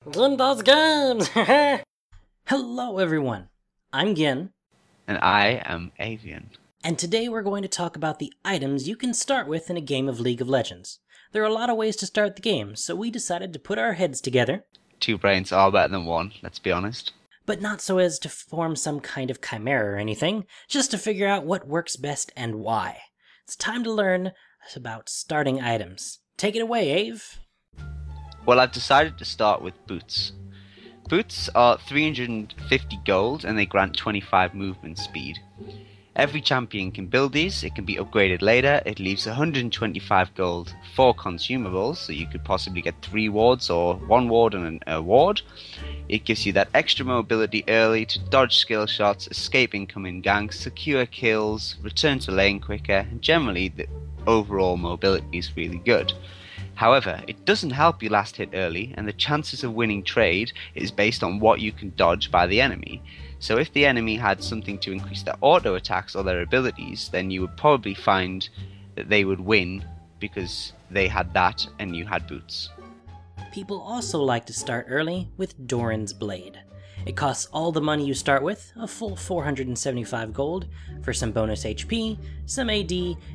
Gin does games! Hello everyone, I'm Gin. And I am Avian. And today we're going to talk about the items you can start with in a game of League of Legends. There are a lot of ways to start the game, so we decided to put our heads together. 2 brains are better than 1, let's be honest. But not so as to form some kind of chimera or anything, just to figure out what works best and why. It's time to learn about starting items. Take it away, Ave. Well, I've decided to start with boots. Boots are 350 gold and they grant 25 movement speed. Every champion can build these, it can be upgraded later, it leaves 125 gold for consumables, so you could possibly get 3 wards or 1 ward and a ward. It gives you that extra mobility early to dodge skill shots, escape incoming ganks, secure kills, return to lane quicker, and generally the overall mobility is really good. However, it doesn't help you last hit early, and the chances of winning trade is based on what you can dodge by the enemy. So if the enemy had something to increase their auto attacks or their abilities, then you would probably find that they would win because they had that and you had boots. People also like to start early with Doran's Blade. It costs all the money you start with, a full 475 gold, for some bonus HP, some AD,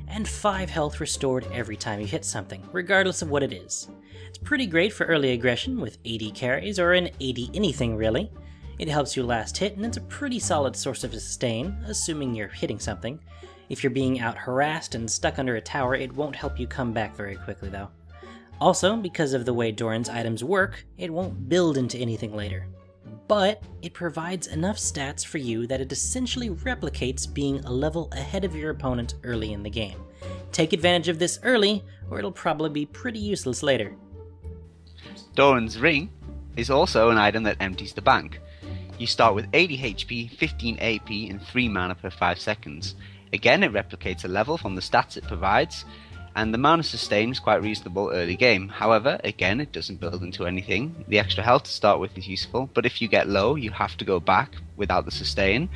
and 5 health restored every time you hit something, regardless of what it is. It's pretty great for early aggression with AD carries, or an AD anything really. It helps you last hit, and it's a pretty solid source of sustain, assuming you're hitting something. If you're being out harassed and stuck under a tower, it won't help you come back very quickly though. Also, because of the way Doran's items work, it won't build into anything later. But it provides enough stats for you that it essentially replicates being a level ahead of your opponent early in the game. Take advantage of this early, or it'll probably be pretty useless later. Doran's Ring is also an item that empties the bank. You start with 80 HP, 15 AP, and 3 mana per 5 seconds. Again, it replicates a level from the stats it provides, and the mana sustain is quite reasonable early game. However, again, it doesn't build into anything. The extra health to start with is useful, but if you get low, you have to go back without the sustain.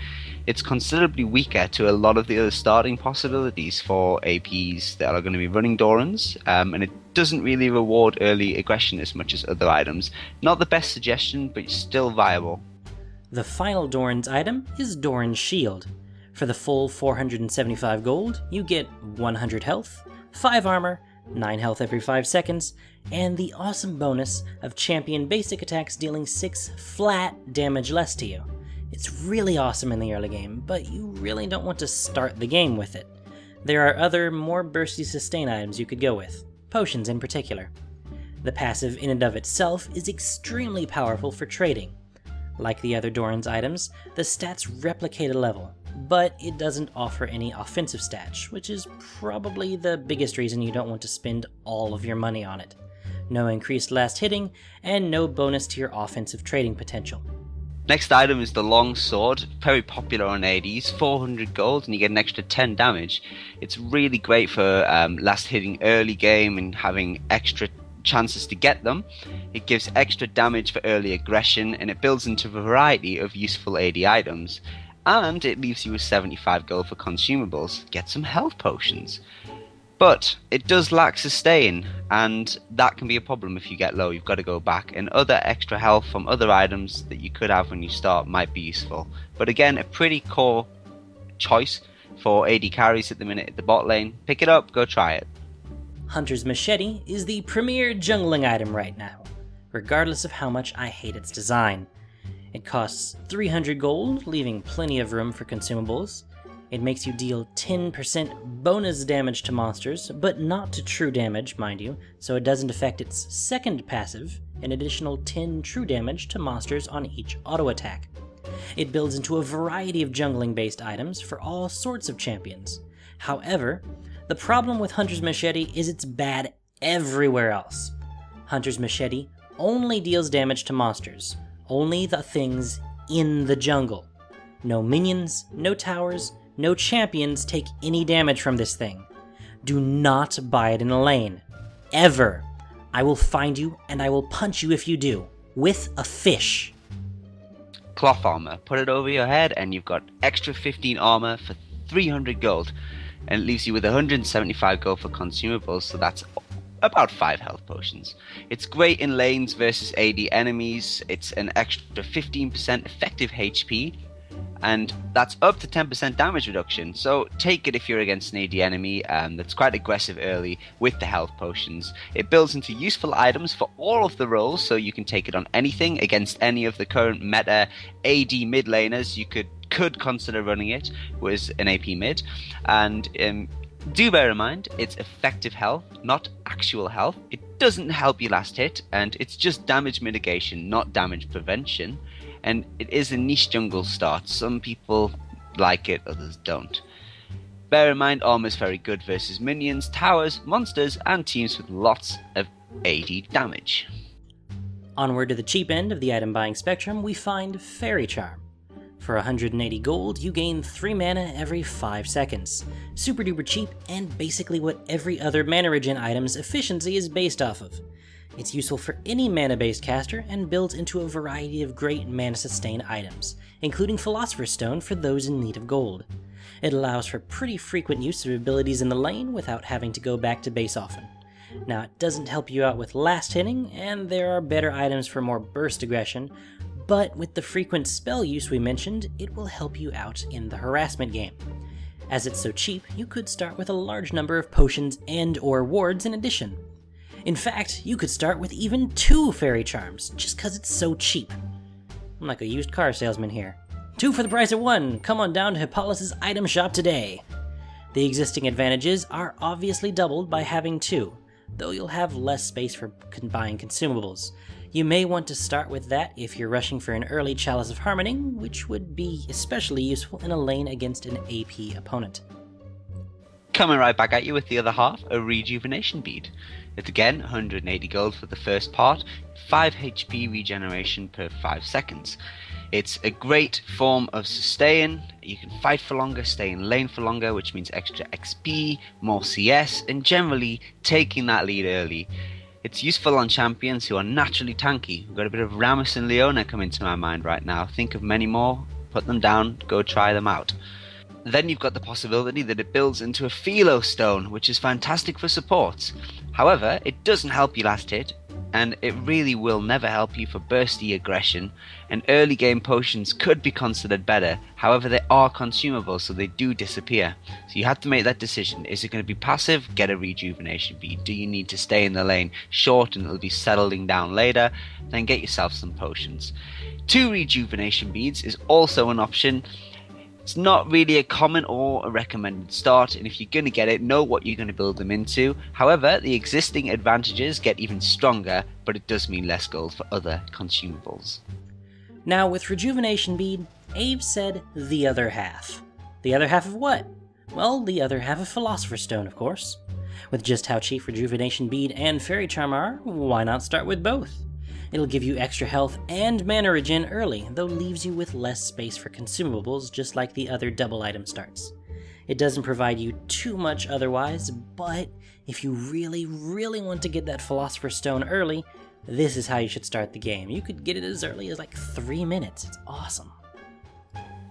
It's considerably weaker to a lot of the other starting possibilities for APs that are going to be running Dorans, and it doesn't really reward early aggression as much as other items. Not the best suggestion, but still viable. The final Doran's item is Doran's Shield. For the full 475 gold, you get 100 health, 5 armor, 9 health every 5 seconds, and the awesome bonus of champion basic attacks dealing 6 flat damage less to you. It's really awesome in the early game, but you really don't want to start the game with it. There are other, more bursty sustain items you could go with, potions in particular. The passive in and of itself is extremely powerful for trading. Like the other Doran's items, the stats replicate a level, but it doesn't offer any offensive stats, which is probably the biggest reason you don't want to spend all of your money on it. No increased last hitting, and no bonus to your offensive trading potential. Next item is the Long Sword, very popular on ADs, 400 gold and you get an extra 10 damage. It's really great for last hitting early game and having extra chances to get them. It gives extra damage for early aggression and it builds into a variety of useful AD items. And it leaves you with 75 gold for consumables. Get some health potions. But it does lack sustain, and that can be a problem if you get low. You've got to go back, and other extra health from other items that you could have when you start might be useful. But again, a pretty core choice for AD carries at the minute at the bot lane. Pick it up, go try it. Hunter's Machete is the premier jungling item right now, regardless of how much I hate its design. It costs 300 gold, leaving plenty of room for consumables. It makes you deal 10% bonus damage to monsters, but not to true damage, mind you, so it doesn't affect its second passive, an additional 10 true damage to monsters on each auto attack. It builds into a variety of jungling-based items for all sorts of champions. However, the problem with Hunter's Machete is it's bad everywhere else. Hunter's Machete only deals damage to monsters, only the things in the jungle. No minions, no towers, no champions take any damage from this thing. Do not buy it in a lane. Ever. I will find you and I will punch you if you do. With a fish. Cloth armor. Put it over your head and you've got extra 15 armor for 300 gold. And it leaves you with 175 gold for consumables, so that's about 5 health potions. It's great in lanes versus AD enemies. It's an extra 15% effective HP, and that's up to 10% damage reduction, so take it if you're against an AD enemy that's quite aggressive early with the health potions. It builds into useful items for all of the roles, so you can take it on anything against any of the current meta AD mid laners. You could consider running it with an AP mid, and do bear in mind it's effective health, not actual health. It doesn't help you last hit, and it's just damage mitigation, not damage prevention. And it is a niche jungle start. Some people like it, others don't. Bear in mind, armor is very good versus minions, towers, monsters, and teams with lots of AD damage. Onward to the cheap end of the item buying spectrum, we find Fairy Charm. For 180 gold, you gain 3 mana every 5 seconds. Super duper cheap, and basically what every other mana regen item's efficiency is based off of. It's useful for any mana-based caster and builds into a variety of great mana-sustain items, including Philosopher's Stone for those in need of gold. It allows for pretty frequent use of abilities in the lane without having to go back to base often. Now, it doesn't help you out with last hitting, and there are better items for more burst aggression, but with the frequent spell use we mentioned, it will help you out in the harassment game. As it's so cheap, you could start with a large number of potions and/or wards in addition. In fact, you could start with even 2 Fairy Charms, just cause it's so cheap. I'm like a used car salesman here. 2 for the price of 1! Come on down to Hippolyta's item shop today! The existing advantages are obviously doubled by having 2, though you'll have less space for buying consumables. You may want to start with that if you're rushing for an early Chalice of Harmoning, which would be especially useful in a lane against an AP opponent. Coming right back at you with the other half, a Rejuvenation Bead. It's again 180 gold for the first part, 5 HP regeneration per 5 seconds. It's a great form of sustain. You can fight for longer, stay in lane for longer, which means extra XP, more CS, and generally taking that lead early. It's useful on champions who are naturally tanky. We've got a bit of Rammus and Leona coming to my mind right now. Think of many more, put them down, go try them out. Then you've got the possibility that it builds into a Philo Stone, which is fantastic for supports. However, it doesn't help you last hit, and it really will never help you for bursty aggression, and early game potions could be considered better. However, they are consumable, so they do disappear. So you have to make that decision. Is it going to be passive? Get a Rejuvenation Bead. Do you need to stay in the lane short and it'll be settling down later? Then get yourself some potions. 2 Rejuvenation Beads is also an option. It's not really a common or a recommended start, and if you're going to get it, know what you're going to build them into. However, the existing advantages get even stronger, but it does mean less gold for other consumables. Now with Rejuvenation Bead, Abe said the other half. The other half of what? Well, the other half of Philosopher's Stone, of course. With just how cheap Rejuvenation Bead and Fairy Charm are, why not start with both? It'll give you extra health and mana regen early, though leaves you with less space for consumables, just like the other double item starts. It doesn't provide you too much otherwise, but if you really want to get that Philosopher's Stone early, this is how you should start the game. You could get it as early as like 3 minutes. It's awesome.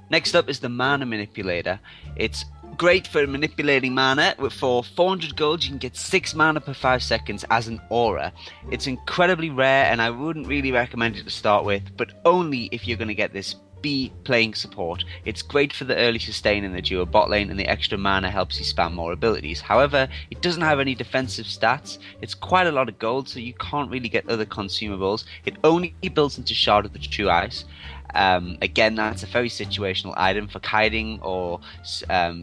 Next up is the Mana Manipulator. It's great for manipulating mana. For 400 gold you can get 6 mana per 5 seconds as an aura. It's incredibly rare and I wouldn't really recommend it to start with, but only if you're going to get this, be playing support. It's great for the early sustain in the duo bot lane, and the extra mana helps you spam more abilities. However, it doesn't have any defensive stats. It's quite a lot of gold, so you can't really get other consumables. It only builds into Shard of the True Ice. Again, that's a very situational item for kiting or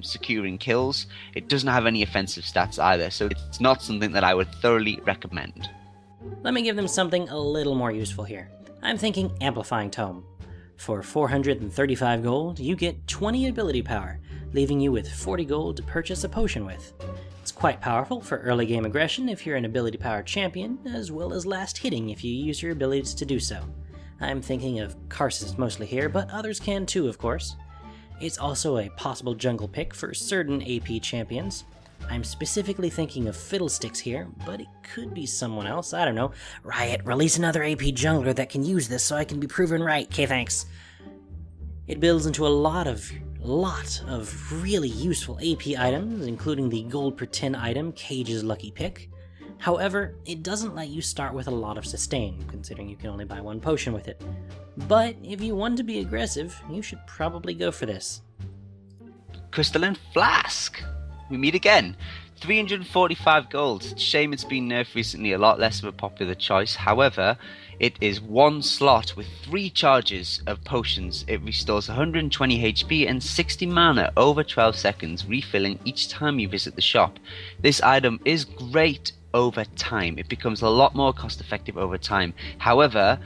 securing kills. It doesn't have any offensive stats either, so it's not something that I would thoroughly recommend. Let me give them something a little more useful here. I'm thinking Amplifying Tome. For 435 gold, you get 20 ability power, leaving you with 40 gold to purchase a potion with. It's quite powerful for early game aggression if you're an ability power champion, as well as last hitting if you use your abilities to do so. I'm thinking of Karsus mostly here, but others can too, of course. It's also a possible jungle pick for certain AP champions. I'm specifically thinking of Fiddlesticks here, but it could be someone else, I don't know. Riot, release another AP jungler that can use this so I can be proven right, okay thanks. It builds into a lot of really useful AP items, including the gold per 10 item, Cage's Lucky Pick. However, it doesn't let you start with a lot of sustain, considering you can only buy one potion with it. But if you want to be aggressive, you should probably go for this. Crystalline Flask! We meet again. 345 gold. It's a shame it's been nerfed recently, a lot less of a popular choice. However, it is one slot with 3 charges of potions. It restores 120 HP and 60 mana over 12 seconds, refilling each time you visit the shop. This item is great over time. It becomes a lot more cost effective over time. However,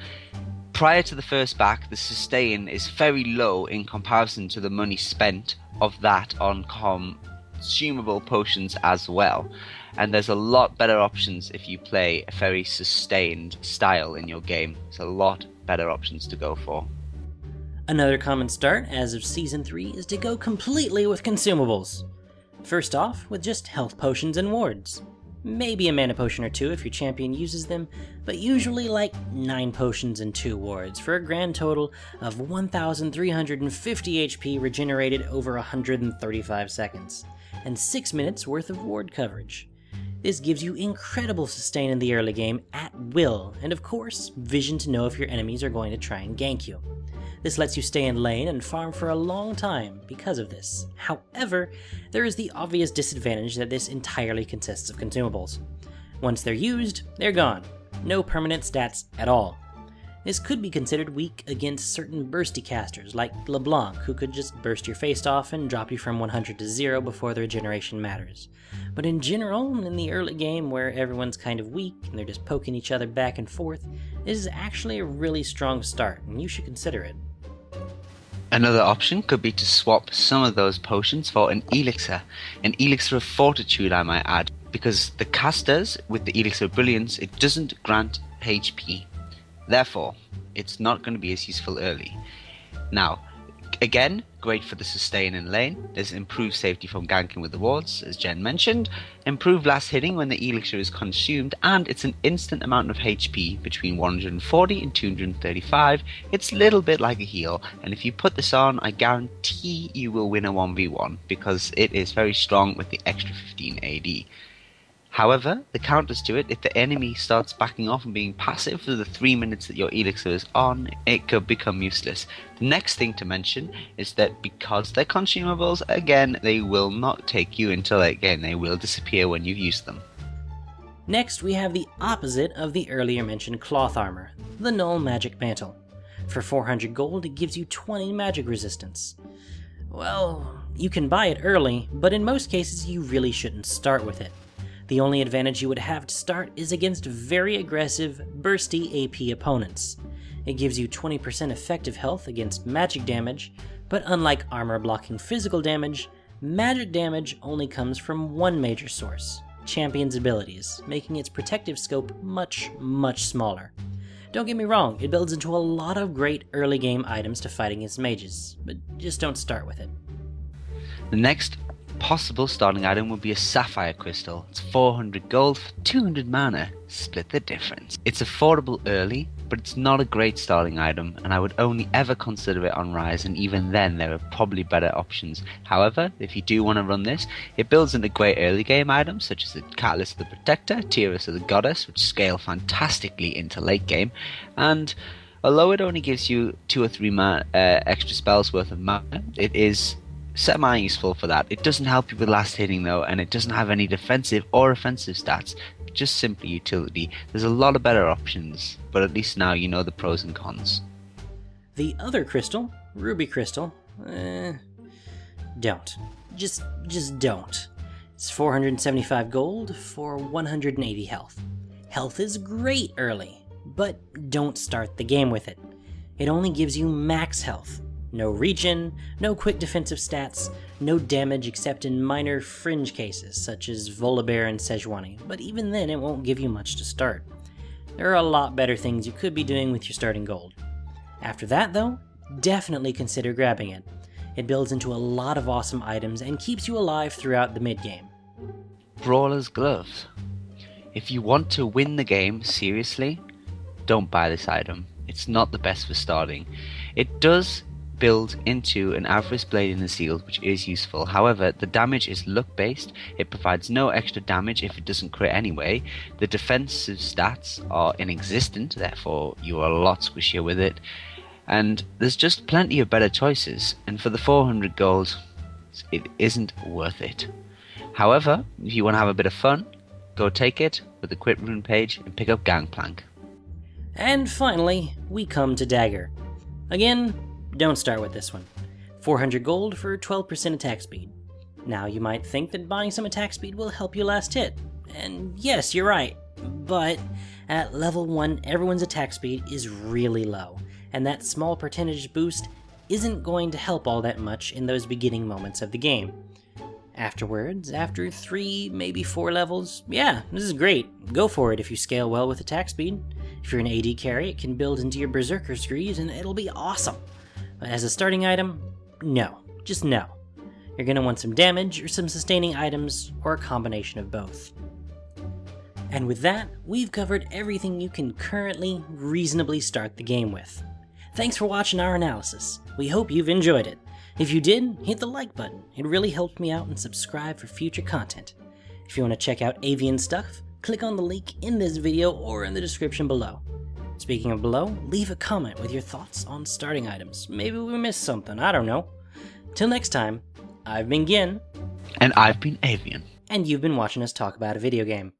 prior to the first back, the sustain is very low in comparison to the money spent of that on consumable potions as well. And there's a lot better options if you play a very sustained style in your game. There's a lot better options to go for. Another common start as of Season 3 is to go completely with consumables. First off, with just health potions and wards. Maybe a mana potion or 2 if your champion uses them, but usually like 9 potions and 2 wards for a grand total of 1,350 HP regenerated over 135 seconds, and 6 minutes worth of ward coverage. This gives you incredible sustain in the early game at will, and of course, vision to know if your enemies are going to try and gank you. This lets you stay in lane and farm for a long time because of this. However, there is the obvious disadvantage that this entirely consists of consumables. Once they're used, they're gone. No permanent stats at all. This could be considered weak against certain bursty casters like LeBlanc, who could just burst your face off and drop you from 100 to 0 before the regeneration matters. But in general, in the early game where everyone's kind of weak and they're just poking each other back and forth, this is actually a really strong start, and you should consider it. Another option could be to swap some of those potions for an elixir of fortitude I might add, because the casters with the elixir of brilliance, it doesn't grant HP. Therefore, it's not going to be as useful early. Now, again, great for the sustain in lane. There's improved safety from ganking with the wards, as Jen mentioned, improved last hitting when the elixir is consumed, and it's an instant amount of HP between 140 and 235. It's a little bit like a heal, and if you put this on, I guarantee you will win a 1v1, because it is very strong with the extra 15 AD. However, the counters to it, if the enemy starts backing off and being passive for the 3 minutes that your elixir is on, it could become useless. The next thing to mention is that because they're consumables, again, they will not take you into late game. They will disappear when you've used them. Next, we have the opposite of the earlier mentioned cloth armor, the Null Magic Mantle. For 400 gold, it gives you 20 magic resistance. Well, you can buy it early, but in most cases you really shouldn't start with it. The only advantage you would have to start is against very aggressive, bursty AP opponents. It gives you 20% effective health against magic damage, but unlike armor blocking physical damage, magic damage only comes from one major source, champion's abilities, making its protective scope much, much smaller. Don't get me wrong, it builds into a lot of great early game items to fight against mages, but just don't start with it. The next possible starting item would be a sapphire crystal. It's 400 gold for 200 mana. Split the difference. It's affordable early, but it's not a great starting item, and I would only ever consider it on Rise, and even then there are probably better options. However, if you do want to run this, it builds into great early game items such as the Catalyst of the Protector, Tearus of the Goddess, which scale fantastically into late game, and although it only gives you 2 or 3 extra spells worth of mana, it is semi-useful for that. It doesn't help you with last hitting though, and it doesn't have any defensive or offensive stats, just simply utility. There's a lot of better options, but at least now you know the pros and cons. The other crystal, Ruby Crystal, don't. Just don't. It's 475 gold for 180 health. Health is great early, but don't start the game with it. It only gives you max health. No regen, no quick defensive stats, no damage except in minor fringe cases such as Volibear and Sejuani, but even then it won't give you much to start. There are a lot better things you could be doing with your starting gold. After that though, definitely consider grabbing it. It builds into a lot of awesome items and keeps you alive throughout the mid-game. Brawler's Gloves. If you want to win the game seriously, don't buy this item. It's not the best for starting. It does build into an average blade in the shield, which is useful. However, the damage is luck based. It provides no extra damage if it doesn't crit anyway. The defensive stats are inexistent, therefore you are a lot squishier with it. And there's just plenty of better choices, and for the 400 gold, it isn't worth it. However, if you want to have a bit of fun, go take it with the Quit Rune page and pick up Gangplank. And finally, we come to Dagger. Again, don't start with this one. 400 gold for 12% attack speed. Now you might think that buying some attack speed will help you last hit. And yes, you're right. But at level 1, everyone's attack speed is really low. And that small percentage boost isn't going to help all that much in those beginning moments of the game. Afterwards, after 3, maybe 4 levels, yeah, this is great. Go for it if you scale well with attack speed. If you're an AD carry, it can build into your Berserker Screeds and it'll be awesome. But as a starting item, no. Just no. You're going to want some damage or some sustaining items or a combination of both. And with that, we've covered everything you can currently reasonably start the game with. Thanks for watching our analysis. We hope you've enjoyed it. If you did, hit the like button. It really helps me out, and subscribe for future content. If you want to check out avian stuff, click on the link in this video or in the description below. Speaking of below, leave a comment with your thoughts on starting items. Maybe we missed something, I don't know. Till next time, I've been Gin. And I've been Avian. And you've been watching us talk about a video game.